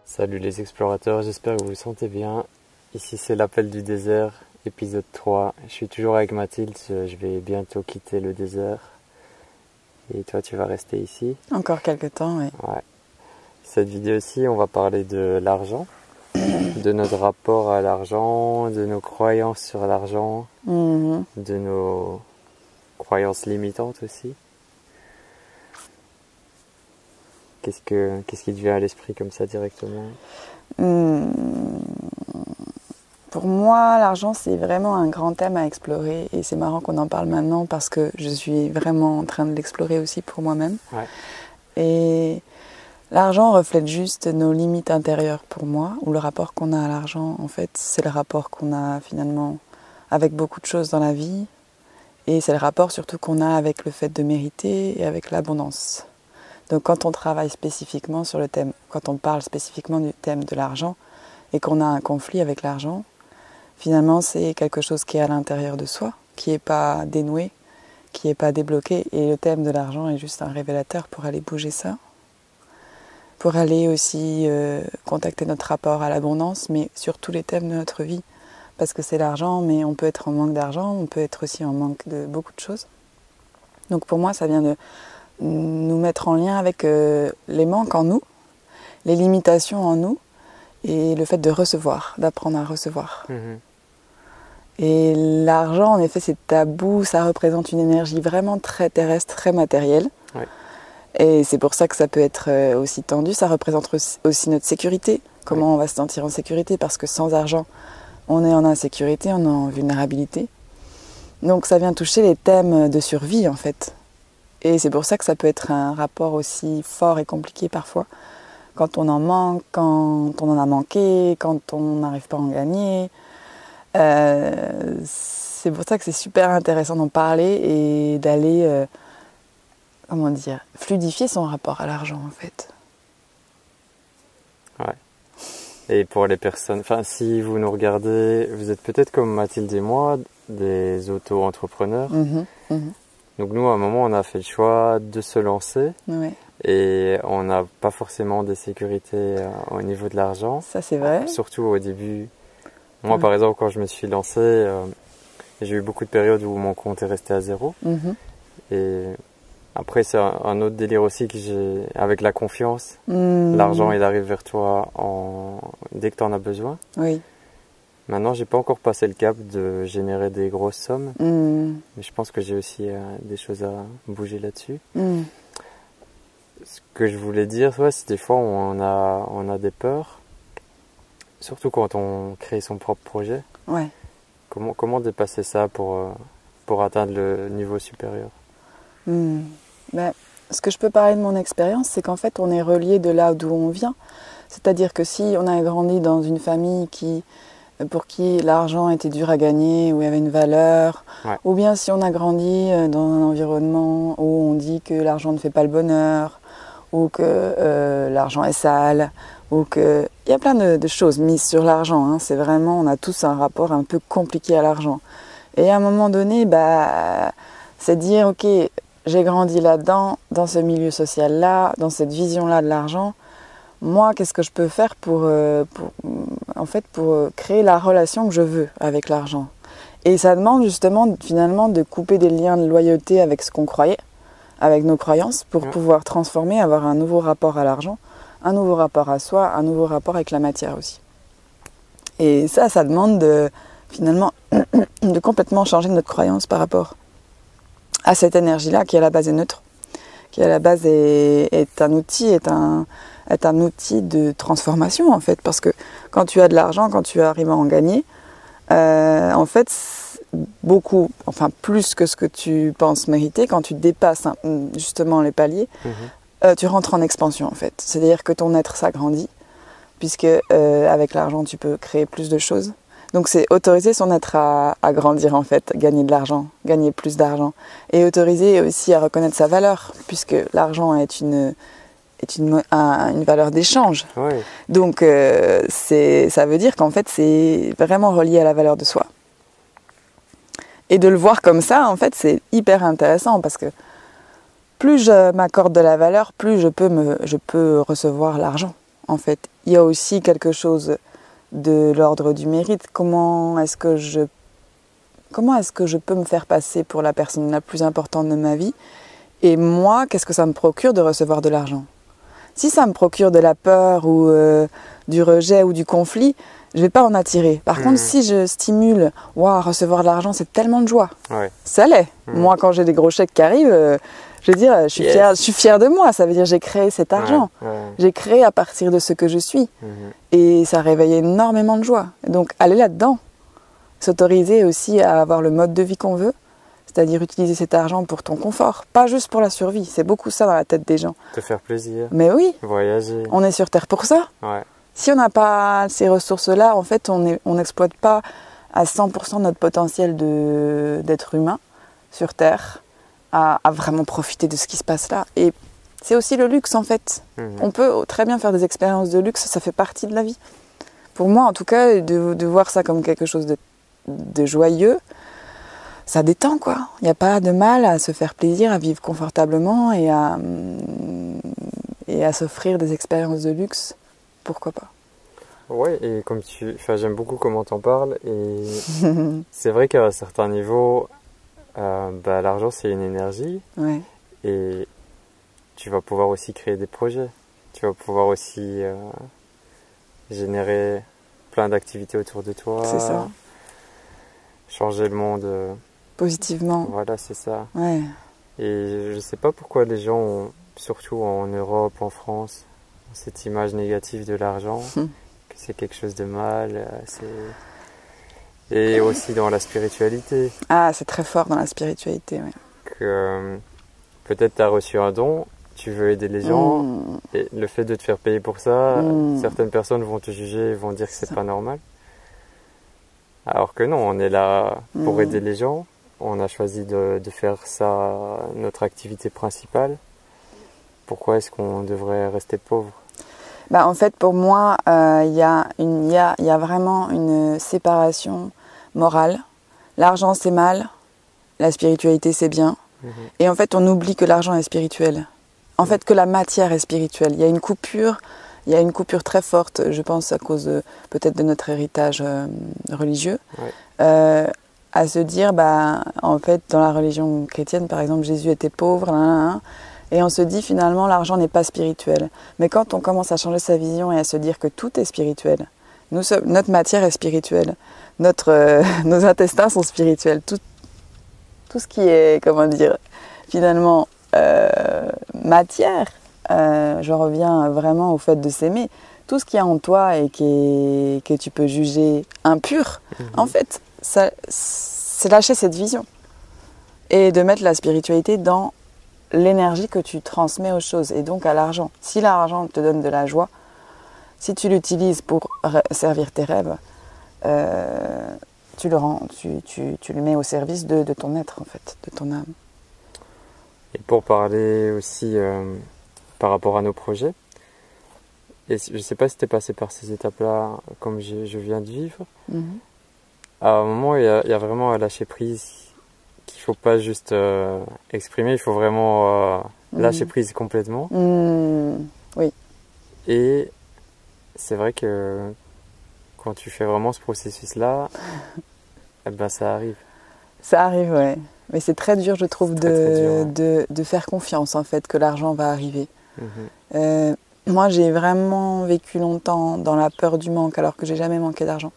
Salut les explorateurs, j'espère que vous vous sentez bien. Ici c'est l'appel du désert, épisode 3. Je suis toujours avec Mathilde, je vais bientôt quitter le désert. Et toi tu vas rester ici. Encore quelques temps, oui. Ouais. Cette vidéo-ci, on va parler de l'argent, de notre rapport à l'argent, de nos croyances sur l'argent, de nos croyances limitantes aussi. Qu'est-ce qui te vient à l'esprit comme ça directement? Pour moi, l'argent, c'est vraiment un grand thème à explorer. Et c'est marrant qu'on en parle maintenant parce que je suis vraiment en train de l'explorer aussi pour moi-même. Ouais. Et l'argent reflète juste nos limites intérieures pour moi, ou le rapport qu'on a à l'argent, en fait, c'est le rapport qu'on a finalement avec beaucoup de choses dans la vie. Et c'est le rapport surtout qu'on a avec le fait de mériter et avec l'abondance. Donc quand on travaille spécifiquement sur le thème, quand on parle spécifiquement du thème de l'argent et qu'on a un conflit avec l'argent, finalement c'est quelque chose qui est à l'intérieur de soi, qui n'est pas dénoué, qui n'est pas débloqué. Et le thème de l'argent est juste un révélateur pour aller bouger ça, pour aller aussi contacter notre rapport à l'abondance, mais sur tous les thèmes de notre vie. Parce que c'est l'argent, mais on peut être en manque d'argent, on peut être aussi en manque de beaucoup de choses. Donc pour moi ça vient de nous mettre en lien avec les manques en nous, les limitations en nous et le fait de recevoir, d'apprendre à recevoir. Et l'argent, en effet, c'est tabou, ça représente une énergie vraiment très terrestre, très matérielle. Ouais. Et c'est pour ça que ça peut être aussi tendu, ça représente aussi notre sécurité, comment on va se sentir en sécurité, parce que sans argent, on est en insécurité, on est en vulnérabilité. Donc ça vient toucher les thèmes de survie, en fait. Et c'est pour ça que ça peut être un rapport aussi fort et compliqué parfois, quand on en manque, quand on en a manqué, quand on n'arrive pas à en gagner. C'est pour ça que c'est super intéressant d'en parler et d'aller, fluidifier son rapport à l'argent en fait. Ouais. Et pour les personnes, si vous nous regardez, vous êtes peut-être comme Mathilde et moi, des auto-entrepreneurs. Donc nous, à un moment, on a fait le choix de se lancer et on n'a pas forcément des sécurités au niveau de l'argent. Ça, c'est vrai. Surtout au début. Moi, par exemple, quand je me suis lancé, j'ai eu beaucoup de périodes où mon compte est resté à zéro. Et après, c'est un autre délire aussi que j'ai avec la confiance. L'argent, il arrive vers toi dès que tu en as besoin. Oui. Maintenant, j'ai pas encore passé le cap de générer des grosses sommes, mais je pense que j'ai aussi des choses à bouger là-dessus. Ce que je voulais dire, c'est des fois on a des peurs, surtout quand on crée son propre projet. Ouais. Comment dépasser ça pour atteindre le niveau supérieur? Ce que je peux parler de mon expérience, c'est qu'en fait, on est relié de là d'où on vient. C'est-à-dire que si on a grandi dans une famille pour qui l'argent était dur à gagner, où il y avait une valeur, ou bien si on a grandi dans un environnement où on dit que l'argent ne fait pas le bonheur, ou que l'argent est sale, ou que... Il y a plein de choses mises sur l'argent, hein. C'est vraiment, on a tous un rapport un peu compliqué à l'argent. Et à un moment donné, c'est dire, ok, j'ai grandi là-dedans, dans ce milieu social-là, dans cette vision-là de l'argent. Moi, qu'est-ce que je peux faire pour créer la relation que je veux avec l'argent? Et ça demande justement, finalement, de couper des liens de loyauté avec ce qu'on croyait, avec nos croyances, pour pouvoir transformer, avoir un nouveau rapport à l'argent, un nouveau rapport à soi, un nouveau rapport avec la matière aussi. Et ça demande finalement de complètement changer notre croyance par rapport à cette énergie-là qui à la base est neutre, qui à la base est un outil, est un outil de transformation en fait, parce que quand tu as de l'argent, quand tu arrives à en gagner, en fait beaucoup, enfin plus que ce que tu penses mériter, quand tu dépasses justement les paliers, tu rentres en expansion en fait. C'est-à-dire que ton être s'agrandit, puisque avec l'argent tu peux créer plus de choses, Donc c'est autoriser son être à grandir en fait, gagner de l'argent, gagner plus d'argent. Et autoriser aussi à reconnaître sa valeur, puisque l'argent est une valeur d'échange. Oui. Donc ça veut dire qu'en fait c'est vraiment relié à la valeur de soi. Et de le voir comme ça, en fait, c'est hyper intéressant parce que plus je m'accorde de la valeur, plus je peux recevoir l'argent. En fait, il y a aussi quelque chose de l'ordre du mérite. Comment est-ce que je peux me faire passer pour la personne la plus importante de ma vie? Et moi, qu'est-ce que ça me procure de recevoir de l'argent? Si ça me procure de la peur ou du rejet ou du conflit, je ne vais pas en attirer. Par contre, si je stimule, recevoir de l'argent, c'est tellement de joie. Ouais. Ça l'est. Moi, quand j'ai des gros chèques qui arrivent, je veux dire, je suis fière de moi. Ça veut dire que j'ai créé cet argent. J'ai créé à partir de ce que je suis. Et ça réveille énormément de joie. Donc, aller là-dedans, s'autoriser aussi à avoir le mode de vie qu'on veut, c'est-à-dire utiliser cet argent pour ton confort, pas juste pour la survie. C'est beaucoup ça dans la tête des gens. Te faire plaisir. Mais oui. Voyager. On est sur Terre pour ça. Ouais. Si on n'a pas ces ressources-là, en fait, on n'exploite pas à 100% notre potentiel d'être humain sur Terre, à vraiment profiter de ce qui se passe là. Et c'est aussi le luxe, en fait. On peut très bien faire des expériences de luxe, ça fait partie de la vie. Pour moi, en tout cas, de voir ça comme quelque chose de joyeux, ça détend, quoi. Il n'y a pas de mal à se faire plaisir, à vivre confortablement et à s'offrir des expériences de luxe. Pourquoi pas? Ouais, et comme j'aime beaucoup comment t'en parles, et c'est vrai qu'à un certain niveau, l'argent c'est une énergie, ouais. Et tu vas pouvoir aussi créer des projets, tu vas pouvoir aussi générer plein d'activités autour de toi, c'est ça. Changer le monde positivement. Voilà, c'est ça. Ouais. Et je sais pas pourquoi les gens ont, surtout en Europe, en France, cette image négative de l'argent, que c'est quelque chose de mal, et aussi dans la spiritualité. Ah, c'est très fort dans la spiritualité, oui. Que peut-être tu as reçu un don, tu veux aider les gens, et le fait de te faire payer pour ça, certaines personnes vont te juger, vont dire que c'est pas normal. Alors que non, on est là pour aider les gens, on a choisi de faire ça notre activité principale. Pourquoi est-ce qu'on devrait rester pauvre? En fait, pour moi, il y a vraiment une séparation morale. L'argent, c'est mal. La spiritualité, c'est bien. Et en fait, on oublie que l'argent est spirituel. En fait, que la matière est spirituelle. Il y a une coupure très forte, je pense, à cause peut-être de notre héritage religieux. Ouais. À se dire, en fait, dans la religion chrétienne, par exemple, Jésus était pauvre, et on se dit finalement l'argent n'est pas spirituel. Mais quand on commence à changer sa vision et à se dire que tout est spirituel, notre matière est spirituelle, nos intestins sont spirituels, tout ce qui est, finalement matière, je reviens vraiment au fait de s'aimer, tout ce qu'il y a en toi et que tu peux juger impur, en fait, c'est lâcher cette vision et de mettre la spiritualité dans l'énergie que tu transmets aux choses et donc à l'argent. Si l'argent te donne de la joie, si tu l'utilises pour servir tes rêves, tu le mets au service de ton être, en fait, de ton âme. Et pour parler aussi par rapport à nos projets, et je ne sais pas si tu es passé par ces étapes-là comme je viens de vivre, à un moment il y a vraiment à lâcher prise, qu'il ne faut pas juste exprimer, il faut vraiment lâcher prise complètement. Oui. Et c'est vrai que quand tu fais vraiment ce processus-là, ça arrive. Ça arrive, ouais. Mais c'est très dur, je trouve, de faire confiance, en fait, que l'argent va arriver. Moi, j'ai vraiment vécu longtemps dans la peur du manque, alors que j'ai jamais manqué d'argent.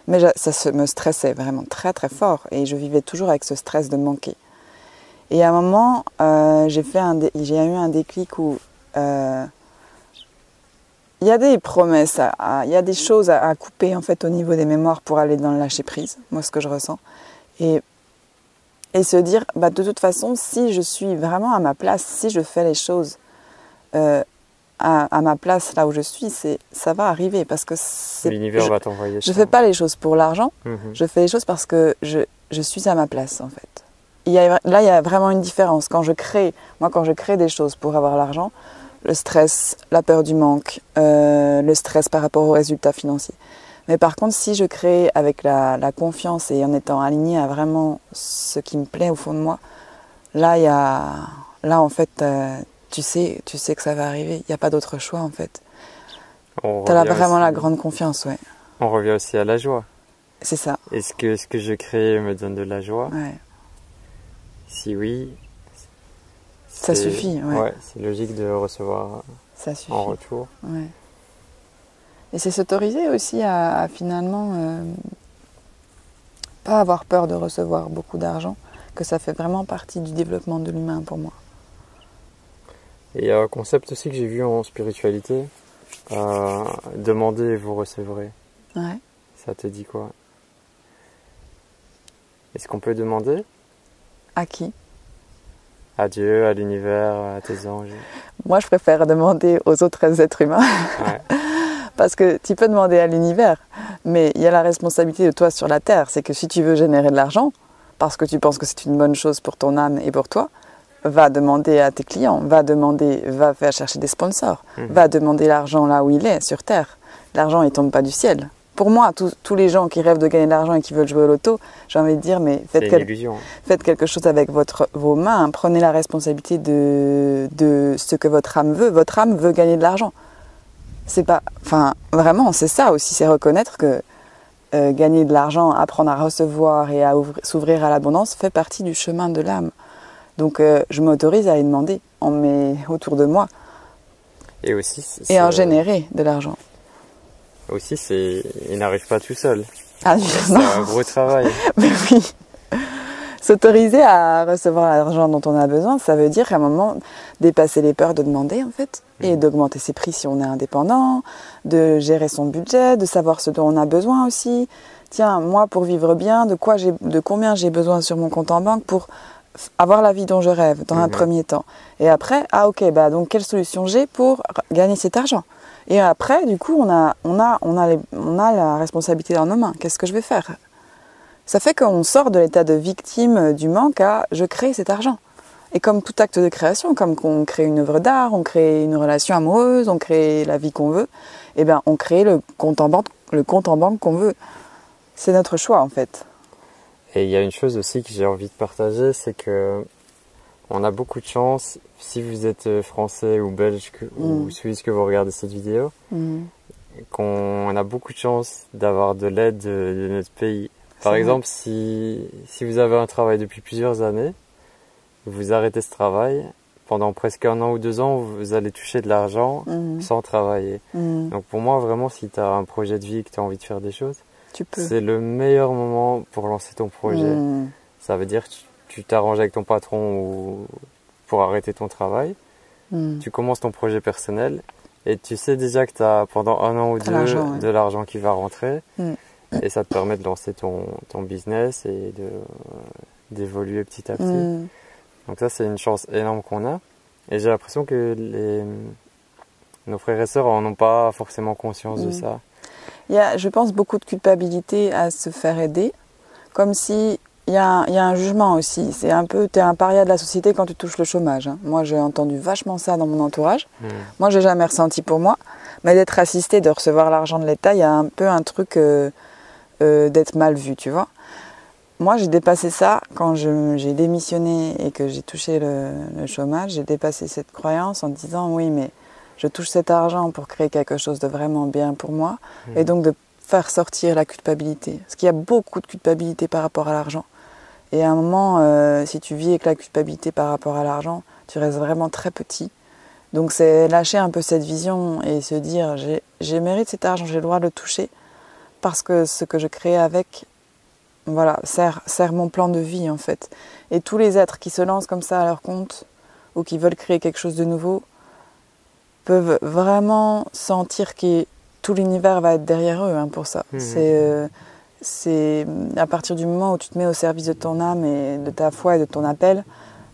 Mais ça me stressait vraiment très, très fort. Et je vivais toujours avec ce stress de manquer. Et à un moment, j'ai eu un déclic où il y a des promesses, il y a des choses à couper, en fait, au niveau des mémoires pour aller dans le lâcher-prise. Moi, ce que je ressens. Et se dire, de toute façon, si je suis vraiment à ma place, si je fais les choses à ma place là où je suis, ça va arriver parce que l'univers va t'envoyer. Je ne fais pas les choses pour l'argent, je fais les choses parce que je suis à ma place en fait. Là, il y a vraiment une différence. Quand je crée des choses pour avoir l'argent, le stress, la peur du manque, le stress par rapport aux résultats financiers. Mais par contre, si je crée avec la confiance et en étant alignée à vraiment ce qui me plaît au fond de moi, là en fait, tu sais que ça va arriver. Il n'y a pas d'autre choix en fait. Tu as vraiment la grande confiance, ouais. On revient aussi à la joie. C'est ça. Est-ce que ce que je crée me donne de la joie? Ouais. Si oui, ça suffit. Ouais. C'est logique de recevoir en retour. Ouais. Et c'est s'autoriser aussi à finalement pas avoir peur de recevoir beaucoup d'argent, que ça fait vraiment partie du développement de l'humain pour moi. Et il y a un concept aussi que j'ai vu en spiritualité, demandez et vous recevrez. Ouais. Ça te dit quoi? Est-ce qu'on peut demander? À qui? À Dieu, à l'univers, à tes anges? Moi, je préfère demander aux autres êtres humains. Ouais. Parce que tu peux demander à l'univers, mais il y a la responsabilité de toi sur la Terre. C'est que si tu veux générer de l'argent, parce que tu penses que c'est une bonne chose pour ton âme et pour toi, va demander à tes clients, va faire chercher des sponsors, va demander l'argent là où il est, sur Terre. L'argent, il ne tombe pas du ciel. Pour moi, tous les gens qui rêvent de gagner de l'argent et qui veulent jouer au loto, j'ai envie de dire, mais faites quelque chose avec vos mains, prenez la responsabilité de ce que votre âme veut. Votre âme veut gagner de l'argent. C'est pas, enfin, vraiment, c'est ça aussi, c'est reconnaître que gagner de l'argent, apprendre à recevoir et à s'ouvrir à l'abondance fait partie du chemin de l'âme. Donc, je m'autorise à y demander, on met autour de moi, et aussi, et à en générer de l'argent. Aussi, il n'arrive pas tout seul. Ah, c'est un gros travail. Mais oui. S'autoriser à recevoir l'argent dont on a besoin, ça veut dire à un moment dépasser les peurs de demander en fait, et d'augmenter ses prix si on est indépendant, de gérer son budget, de savoir ce dont on a besoin aussi. Tiens, moi pour vivre bien, de combien j'ai besoin sur mon compte en banque pour avoir la vie dont je rêve dans un premier temps. Et après, donc quelle solution j'ai pour gagner cet argent? Et après, du coup, on a la responsabilité dans nos mains. Qu'est-ce que je vais faire? Ça fait qu'on sort de l'état de victime du manque à « je crée cet argent ». Et comme tout acte de création, comme on crée une œuvre d'art, on crée une relation amoureuse, on crée la vie qu'on veut, eh bien on crée le compte en banque qu'on veut. C'est notre choix en fait. Et il y a une chose aussi que j'ai envie de partager, c'est que on a beaucoup de chance, si vous êtes français ou belge ou suisse que vous regardez cette vidéo, qu'on a beaucoup de chance d'avoir de l'aide de notre pays. Par exemple, si vous avez un travail depuis plusieurs années, vous arrêtez ce travail, pendant presque 1 an ou 2 ans, vous allez toucher de l'argent sans travailler. Donc pour moi, vraiment, si tu as un projet de vie et que tu as envie de faire des choses, c'est le meilleur moment pour lancer ton projet. Ça veut dire que tu t'arranges avec ton patron pour arrêter ton travail, tu commences ton projet personnel et tu sais déjà que tu as pendant 1 an ou 2 de l'argent qui va rentrer. Et ça te permet de lancer ton business et d'évoluer petit à petit. Donc ça, c'est une chance énorme qu'on a. Et j'ai l'impression que nos frères et sœurs n'en ont pas forcément conscience de ça. Il y a, je pense, beaucoup de culpabilité à se faire aider. Comme si il y a un jugement aussi. C'est un peu, t'es un paria de la société quand tu touches le chômage. Moi, j'ai entendu vachement ça dans mon entourage. Moi, j'ai jamais ressenti pour moi. Mais d'être assisté, de recevoir l'argent de l'État, il y a un peu un truc... d'être mal vu, tu vois. Moi, j'ai dépassé ça quand j'ai démissionné et que j'ai touché le chômage. J'ai dépassé cette croyance en disant oui, mais je touche cet argent pour créer quelque chose de vraiment bien pour moi et donc de faire sortir la culpabilité. Parce qu'il y a beaucoup de culpabilité par rapport à l'argent. Et à un moment, si tu vis avec la culpabilité par rapport à l'argent, tu restes vraiment très petit. Donc c'est lâcher un peu cette vision et se dire j'ai mérité cet argent, j'ai le droit de le toucher. Parce que ce que je crée avec, voilà, sert mon plan de vie en fait. Et tous les êtres qui se lancent comme ça à leur compte ou qui veulent créer quelque chose de nouveau peuvent vraiment sentir que tout l'univers va être derrière eux pour ça. C'est à partir du moment où tu te mets au service de ton âme et de ta foi et de ton appel,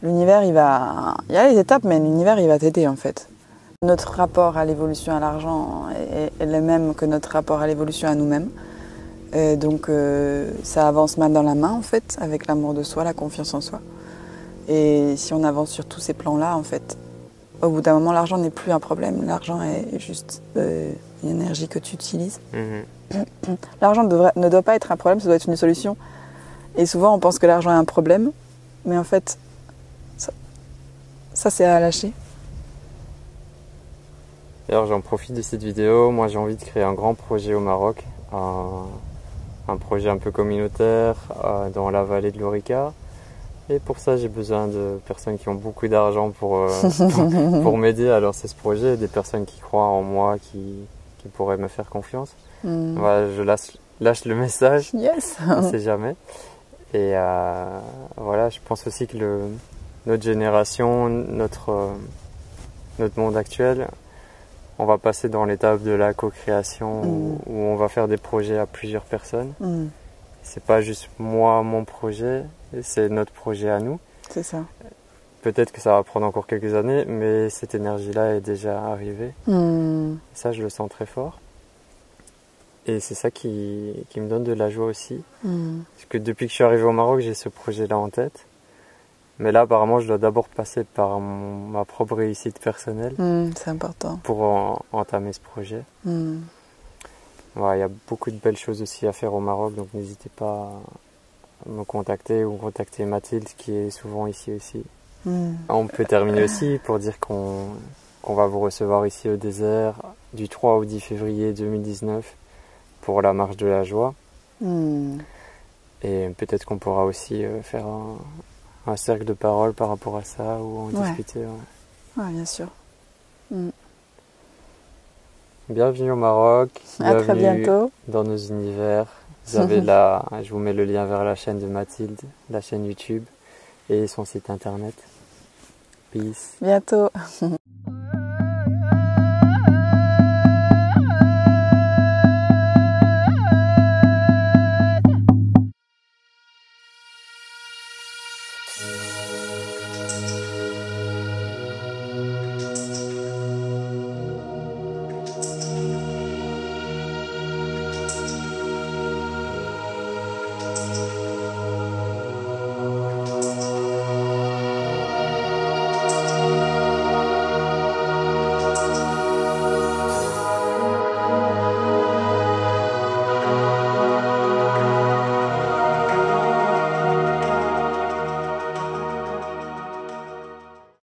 l'univers il y a les étapes mais l'univers il va t'aider en fait. Notre rapport à l'évolution à l'argent est le même que notre rapport à l'évolution à nous-mêmes. Donc ça avance main dans la main en fait, avec l'amour de soi, la confiance en soi. Et si on avance sur tous ces plans-là, en fait, au bout d'un moment, l'argent n'est plus un problème. L'argent est juste une énergie que tu utilises. L'argent ne doit pas être un problème, ça doit être une solution. Et souvent, on pense que l'argent est un problème, mais en fait, ça c'est à lâcher. D'ailleurs, j'en profite de cette vidéo. Moi, j'ai envie de créer un grand projet au Maroc, un projet un peu communautaire dans la vallée de l'Orica. Et pour ça, j'ai besoin de personnes qui ont beaucoup d'argent pour m'aider à lancer ce projet, des personnes qui croient en moi, qui pourraient me faire confiance. Voilà, je lâche le message, yes. On ne sait jamais. Et voilà, je pense aussi que notre génération, notre monde actuel, on va passer dans l'étape de la co-création où on va faire des projets à plusieurs personnes. C'est pas juste moi, mon projet, c'est notre projet à nous. C'est ça. Peut-être que ça va prendre encore quelques années, mais cette énergie-là est déjà arrivée. Ça, je le sens très fort. Et c'est ça qui me donne de la joie aussi. Parce que depuis que je suis arrivé au Maroc, j'ai ce projet-là en tête. Mais là, apparemment, je dois d'abord passer par ma propre réussite personnelle. C'est important. Pour entamer ce projet. Voilà, il y a beaucoup de belles choses aussi à faire au Maroc, donc n'hésitez pas à me contacter ou contacter Mathilde qui est souvent ici aussi. On peut terminer aussi pour dire qu'on va vous recevoir ici au désert du 3 au 10 février 2019 pour la marche de la joie. Et peut-être qu'on pourra aussi faire un cercle de parole par rapport à ça ou en discuter. Ouais, bien sûr. Bienvenue au Maroc, à très bientôt dans nos univers. Vous avez là, je vous mets le lien vers la chaîne de Mathilde, la chaîne YouTube et son site internet. Peace. Bientôt.